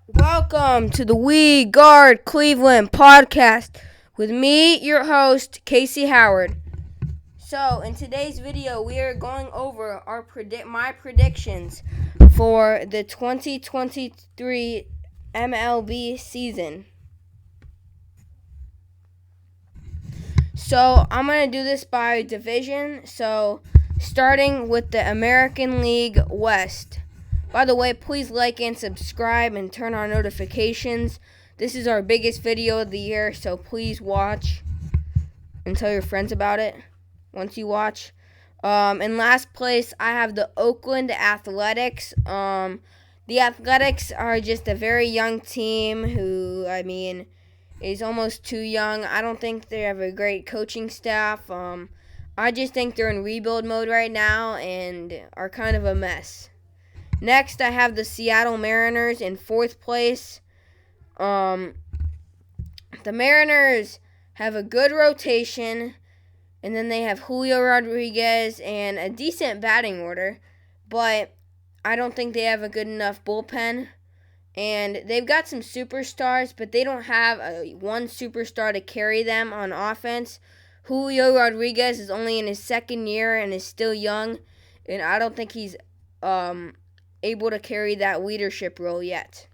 Welcome to the We Guard Cleveland podcast with me, your host, Casey Howard. So, in today's video, we are going over my predictions for the 2023 MLB season. So, I'm going to do this by division. So, starting with the American League West. By the way, please like and subscribe and turn on notifications. This is our biggest video of the year, so please watch and tell your friends about it once you watch. In last place, I have the Oakland Athletics. The Athletics are just a very young team who, is almost too young. I don't think they have a great coaching staff. I just think they're in rebuild mode right now and are kind of a mess. Next, I have the Seattle Mariners in fourth place. The Mariners have a good rotation, and then they have Julio Rodriguez and a decent batting order, but I don't think they have a good enough bullpen. And they've got some superstars, but they don't have one superstar to carry them on offense. Julio Rodriguez is only in his second year and is still young, and I don't think he's able to carry that leadership role yet.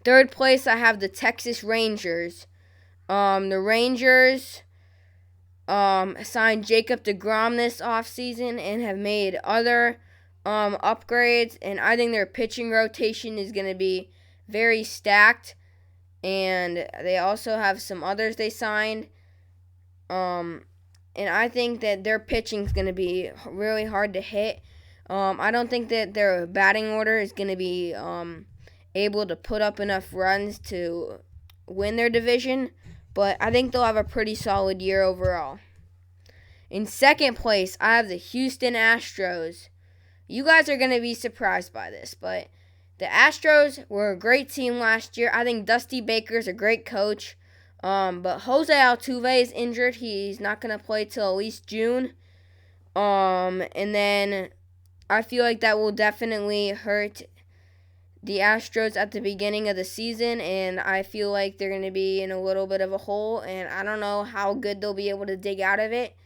Third place, I have the Texas Rangers. The Rangers signed Jacob deGrom this offseason and have made other upgrades, and I think their pitching rotation is going to be very stacked, and they also have some others they signed. And I think that their pitching is going to be really hard to hit. I don't think that their batting order is going to be able to put up enough runs to win their division, but I think they'll have a pretty solid year overall. In second place, I have the Houston Astros. You guys are going to be surprised by this, but the Astros were a great team last year. I think Dusty Baker's a great coach, but Jose Altuve is injured. He's not going to play till at least June, and then I feel like that will definitely hurt the Astros at the beginning of the season, and I feel like they're going to be in a little bit of a hole, and I don't know how good they'll be able to dig out of it.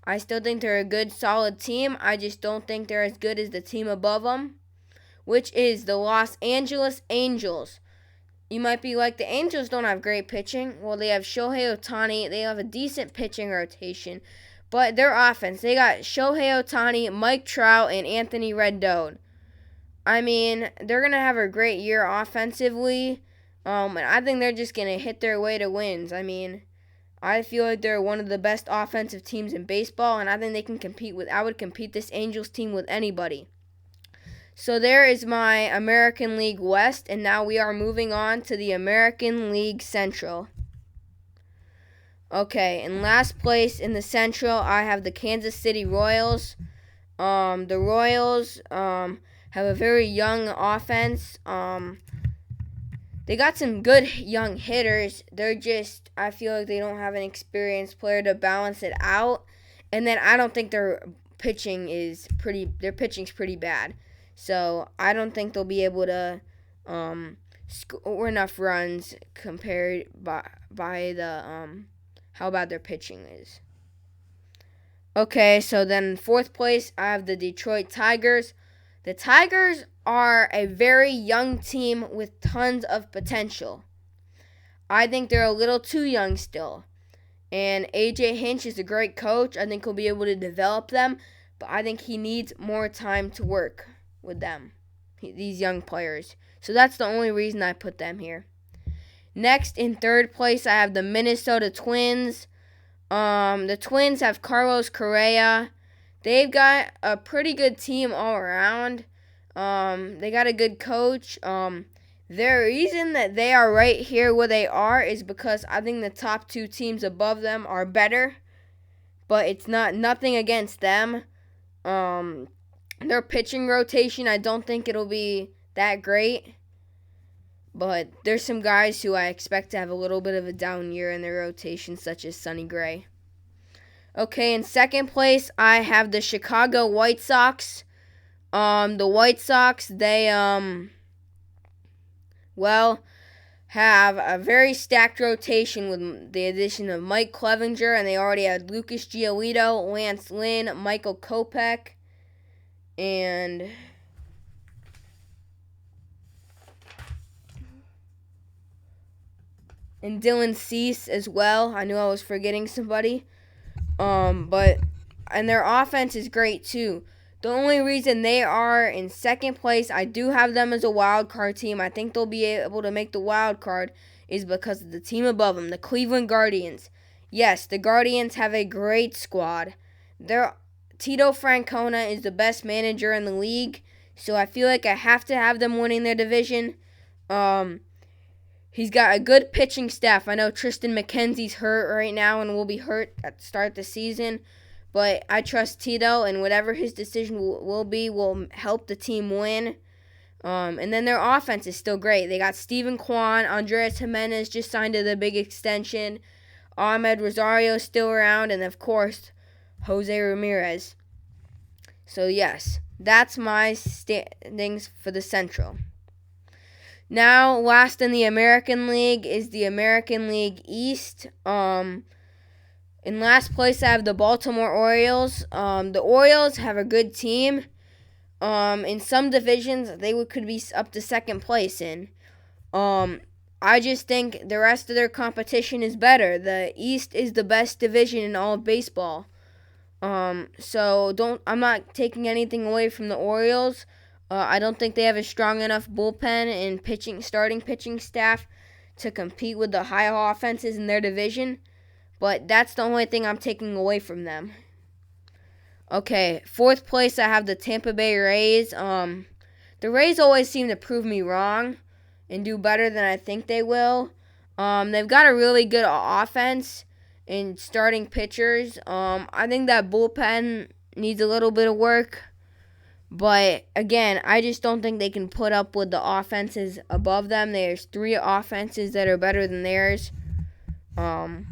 I still think they're a good, solid team. I just don't think they're as good as the team above them, which is the Los Angeles Angels. You might be like, the Angels don't have great pitching. Well, they have Shohei Ohtani. They have a decent pitching rotation. But their offense, they got Shohei Ohtani, Mike Trout, and Anthony Rendon. I mean, they're going to have a great year offensively. And I think they're just going to hit their way to wins. I mean, I feel like they're one of the best offensive teams in baseball, and I think they can I would compete this Angels team with anybody. So there is my American League West, and now we are moving on to the American League Central. Okay, in last place in the Central, I have the Kansas City Royals. The Royals have a very young offense. They got some good young hitters. I feel like they don't have an experienced player to balance it out. And then I don't think their pitching's pretty bad. So I don't think they'll be able to score enough runs compared by the how bad their pitching is. Okay, so then fourth place, I have the Detroit Tigers. The Tigers are a very young team with tons of potential. I think they're a little too young still. And A.J. Hinch is a great coach. I think he'll be able to develop them, but I think he needs more time to work with them, these young players. So that's the only reason I put them here. Next, in third place, I have the Minnesota Twins. The Twins have Carlos Correa. They've got a pretty good team all around. They got a good coach. The reason that they are right here where they are is because I think the top two teams above them are better. But it's nothing against them. Their pitching rotation, I don't think it'll be that great. But there's some guys who I expect to have a little bit of a down year in their rotation, such as Sonny Gray. Okay, in second place, I have the Chicago White Sox. The White Sox, they well, have a very stacked rotation with the addition of Mike Clevenger, and they already had Lucas Giolito, Lance Lynn, Michael Kopech, and Dylan Cease as well. I knew I was forgetting somebody. And their offense is great too. The only reason they are in second place, I do have them as a wild card team. I think they'll be able to make the wild card, is because of the team above them, the Cleveland Guardians. Yes, the Guardians have a great squad. Tito Francona is the best manager in the league, so I feel like I have to have them winning their division. He's got a good pitching staff. I know Triston Mckenzie's hurt right now and will be hurt at the start of the season. But I trust Tito, and whatever his decision will help the team win. And then their offense is still great. They got Steven Kwan, Andres Gimenez just signed to the big extension. Ahmed Rosario still around, and of course, Jose Ramirez. So yes, that's my standings for the Central. Now, last in the American League is the American League East. In last place, I have the Baltimore Orioles. The Orioles have a good team. In some divisions, they could be up to second place in. I just think the rest of their competition is better. The East is the best division in all of baseball. I'm not taking anything away from the Orioles. I don't think they have a strong enough bullpen and starting pitching staff to compete with the high offenses in their division. But that's the only thing I'm taking away from them. Okay, fourth place, I have the Tampa Bay Rays. The Rays always seem to prove me wrong and do better than I think they will. They've got a really good offense and starting pitchers. I think that bullpen needs a little bit of work. But, again, I just don't think they can put up with the offenses above them. There's 3 offenses that are better than theirs. And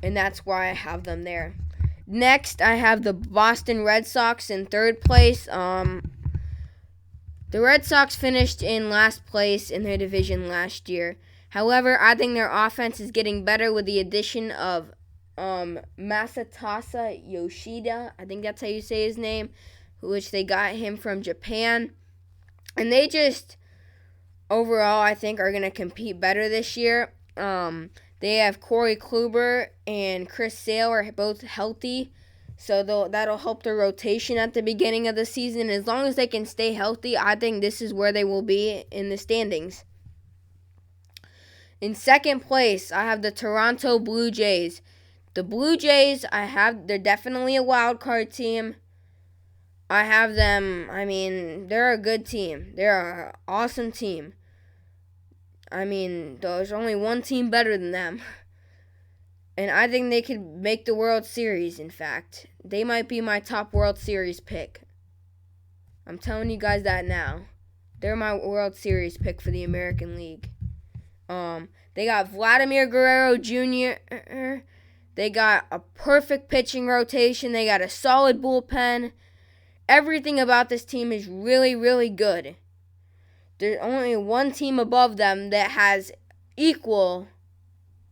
that's why I have them there. Next, I have the Boston Red Sox in third place. The Red Sox finished in last place in their division last year. However, I think their offense is getting better with the addition of Masataka Yoshida. I think that's how you say his name, which they got him from Japan. And they just, overall, I think are going to compete better this year. They have Corey Kluber and Chris Sale are both healthy, so that'll help their rotation at the beginning of the season. As long as they can stay healthy, I think this is where they will be in the standings. In second place, I have the Toronto Blue Jays. The Blue Jays, they're definitely a wild card team. I have them, they're a good team. They're an awesome team. There's only one team better than them. And I think they could make the World Series, in fact. They might be my top World Series pick. I'm telling you guys that now. They're my World Series pick for the American League. They got Vladimir Guerrero Jr. They got a perfect pitching rotation. They got a solid bullpen. Everything about this team is really, really good. There's only one team above them that has equal,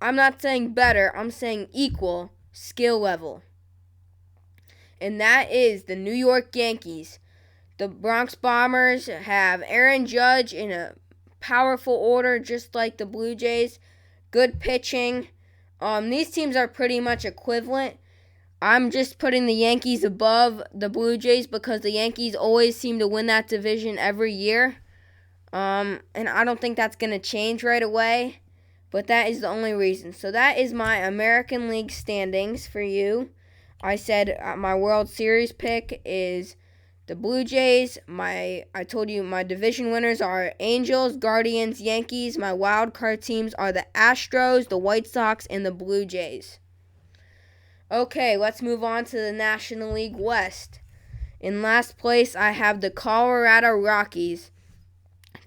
I'm not saying better, I'm saying equal skill level. And that is the New York Yankees. The Bronx Bombers have Aaron Judge in a powerful order, just like the Blue Jays. Good pitching. These teams are pretty much equivalent. I'm just putting the Yankees above the Blue Jays because the Yankees always seem to win that division every year. And I don't think that's going to change right away. But that is the only reason. So that is my American League standings for you. I said my World Series pick is the Blue Jays. I told you my division winners are Angels, Guardians, Yankees. My wild card teams are the Astros, the White Sox, and the Blue Jays. Okay, let's move on to the National League West. In last place, I have the Colorado Rockies.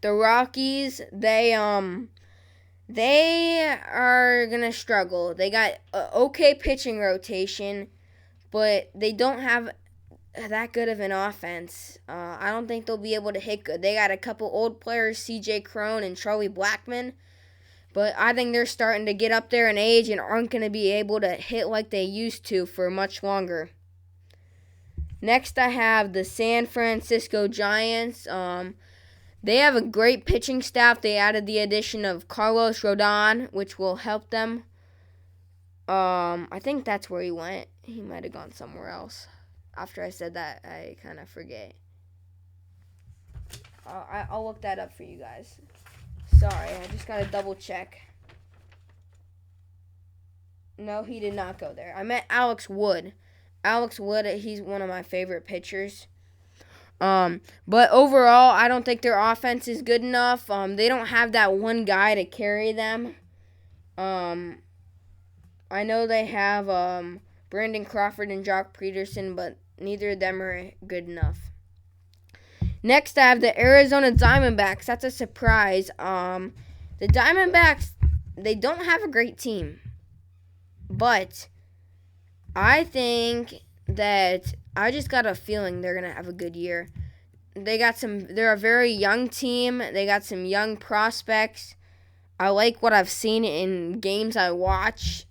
The Rockies, they are gonna struggle. They got an okay pitching rotation, but they don't have that good of an offense. I don't think they'll be able to hit good. They got a couple old players, C.J. Cron and Charlie Blackmon, but I think they're starting to get up there in age and aren't going to be able to hit like they used to for much longer. Next, I have the San Francisco Giants. They have a great pitching staff. They added the addition of Carlos Rodon, which will help them. I think that's where he went. He might have gone somewhere else. After I said that, I kind of forget. I'll look that up for you guys. Sorry, I just got to double check. No, he did not go there. I meant Alex Wood. Alex Wood, he's one of my favorite pitchers. But overall, I don't think their offense is good enough. They don't have that one guy to carry them. I know they have Brandon Crawford and Jock Peterson, but neither of them are good enough. Next, I have the Arizona Diamondbacks. That's a surprise. The Diamondbacks, they don't have a great team, but I think that I just got a feeling they're going to have a good year. They're a very young team. They got some young prospects. I like what I've seen in games I watch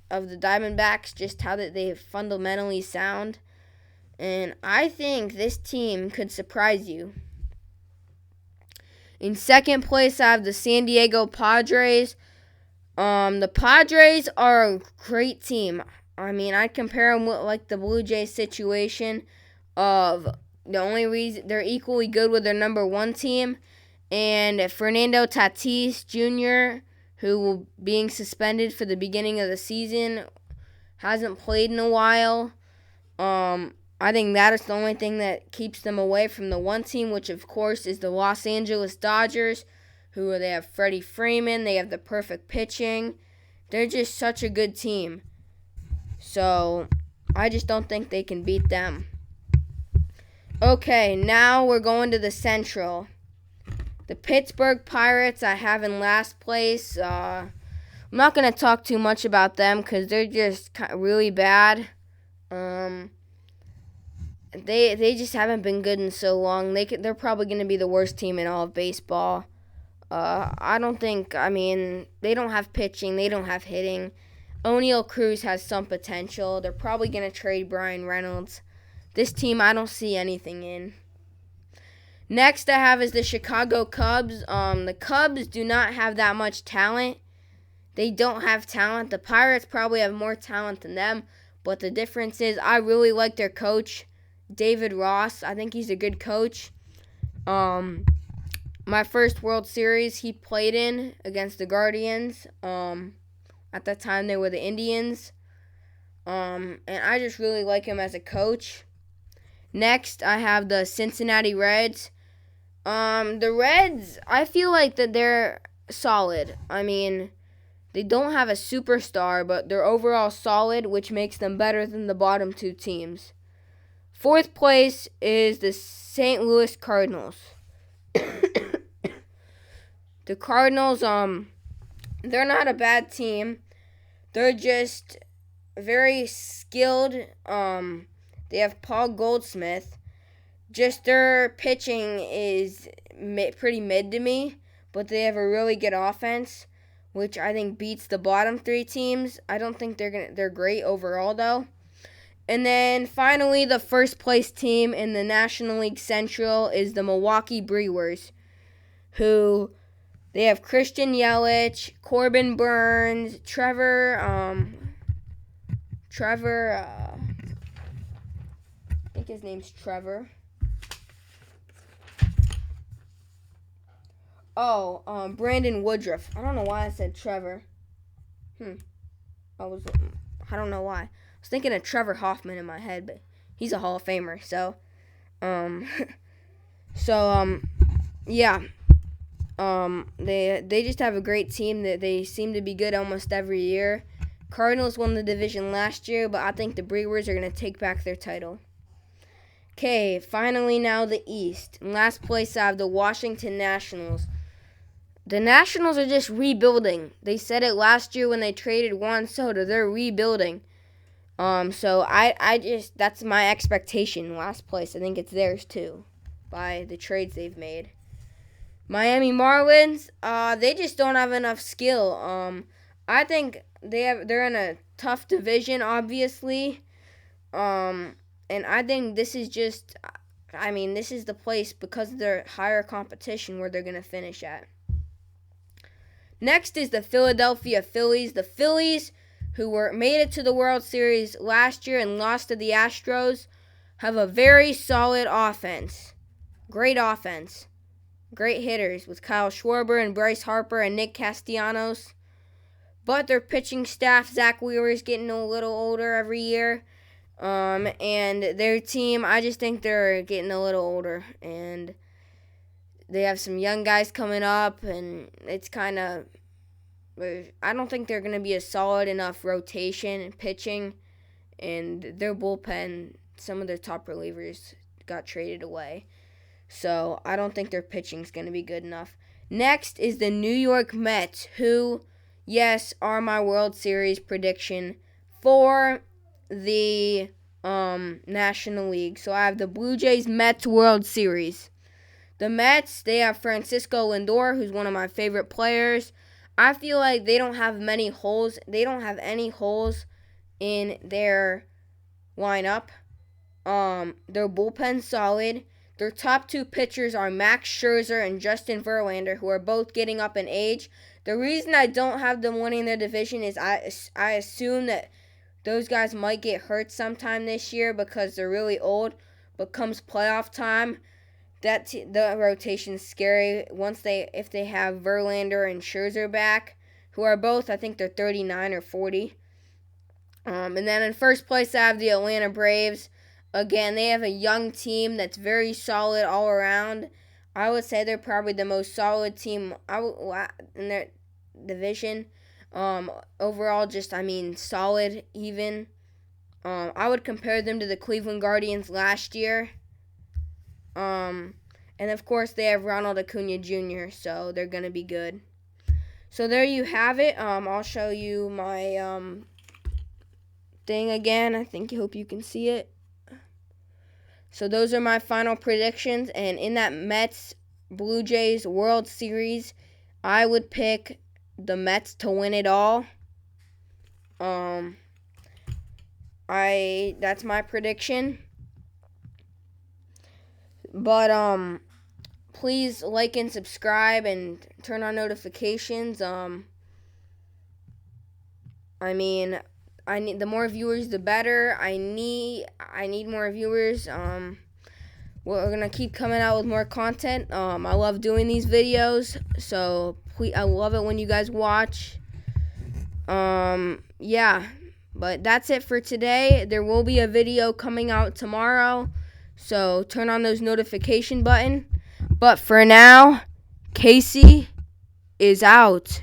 of the Diamondbacks, just how that they fundamentally sound. And I think this team could surprise you. In second place, I have the San Diego Padres. The Padres are a great team. I mean, I'd compare them with like the Blue Jays situation of the only reason they're equally good with their number one team. And Fernando Tatis Jr., who being suspended for the beginning of the season, hasn't played in a while. I think that is the only thing that keeps them away from the one team, which of course is the Los Angeles Dodgers, they have Freddie Freeman. They have the perfect pitching. They're just such a good team. So I just don't think they can beat them. Okay, now we're going to the Central. The Pittsburgh Pirates I have in last place. I'm not going to talk too much about them because they're just really bad. They just haven't been good in so long. They're probably going to be the worst team in all of baseball. They don't have pitching. They don't have hitting. O'Neal Cruz has some potential. They're probably going to trade Brian Reynolds. This team I don't see anything in. Next I have is the Chicago Cubs. The Cubs do not have that much talent. They don't have talent. The Pirates probably have more talent than them. But the difference is I really like their coach, David Ross. I think he's a good coach. My first World Series he played in against the Guardians. At that time they were the Indians. And I just really like him as a coach. Next I have the Cincinnati Reds. The Reds, I feel like that they're solid. I mean, they don't have a superstar, but they're overall solid, which makes them better than the bottom two teams. Fourth place is the St. Louis Cardinals. The Cardinals, they're not a bad team. They're just very skilled. They have Paul Goldschmidt. Just their pitching is pretty mid to me, but they have a really good offense, which I think beats the bottom three teams. I don't think they're great overall though. And then finally, the first place team in the National League Central is the Milwaukee Brewers, who they have Christian Yelich, Corbin Burns, Trevor. I think his name's Trevor. Brandon Woodruff. I don't know why I said Trevor. I don't know why. I was thinking of Trevor Hoffman in my head, but he's a Hall of Famer. So, yeah. They just have a great team. That they seem to be good almost every year. Cardinals won the division last year, but I think the Brewers are going to take back their title. Okay, finally now the East. In last place I have the Washington Nationals. The Nationals are just rebuilding. They said it last year when they traded Juan Soto. They're rebuilding. So I just, that's my expectation. Last place, I think it's theirs too, by the trades they've made. Miami Marlins, they just don't have enough skill. I think they're in a tough division, obviously. And I think this is just, this is the place because of their higher competition where they're gonna finish at. Next is the Philadelphia Phillies. The Phillies, who made it to the World Series last year and lost to the Astros, have a very solid offense. Great offense. Great hitters with Kyle Schwarber and Bryce Harper and Nick Castellanos. But their pitching staff, Zach Wheeler, is getting a little older every year. And their team, I just think they're getting a little older. And they have some young guys coming up, and it's kind of, I don't think they're going to be a solid enough rotation and pitching. And their bullpen, some of their top relievers got traded away. So I don't think their pitching's going to be good enough. Next is the New York Mets, who, yes, are my World Series prediction for the National League. So I have the Blue Jays Mets World Series. The Mets, they have Francisco Lindor, who's one of my favorite players. I feel like they don't have many holes. They don't have any holes in their lineup. Their bullpen's solid. Their top two pitchers are Max Scherzer and Justin Verlander, who are both getting up in age. The reason I don't have them winning their division is I assume that those guys might get hurt sometime this year because they're really old. But comes playoff time, the rotation's scary. If they have Verlander and Scherzer back, who are both, I think they're 39 or 40. And then in first place, I have the Atlanta Braves. Again, they have a young team that's very solid all around. I would say they're probably the most solid team in their division. Overall, just, solid, even. I would compare them to the Cleveland Guardians last year. And, of course, they have Ronald Acuna Jr., so they're going to be good. So there you have it. I'll show you my thing again. I hope you can see it. So those are my final predictions, and in that Mets Blue Jays World Series, I would pick the Mets to win it all. That's my prediction. But please like and subscribe and turn on notifications. The more viewers, the better. I need more viewers. We're gonna keep coming out with more content. I love doing these videos, so please, I love it when you guys watch. Yeah, but that's it for today. There will be a video coming out tomorrow, so turn on those notification button. But for now, Casey is out.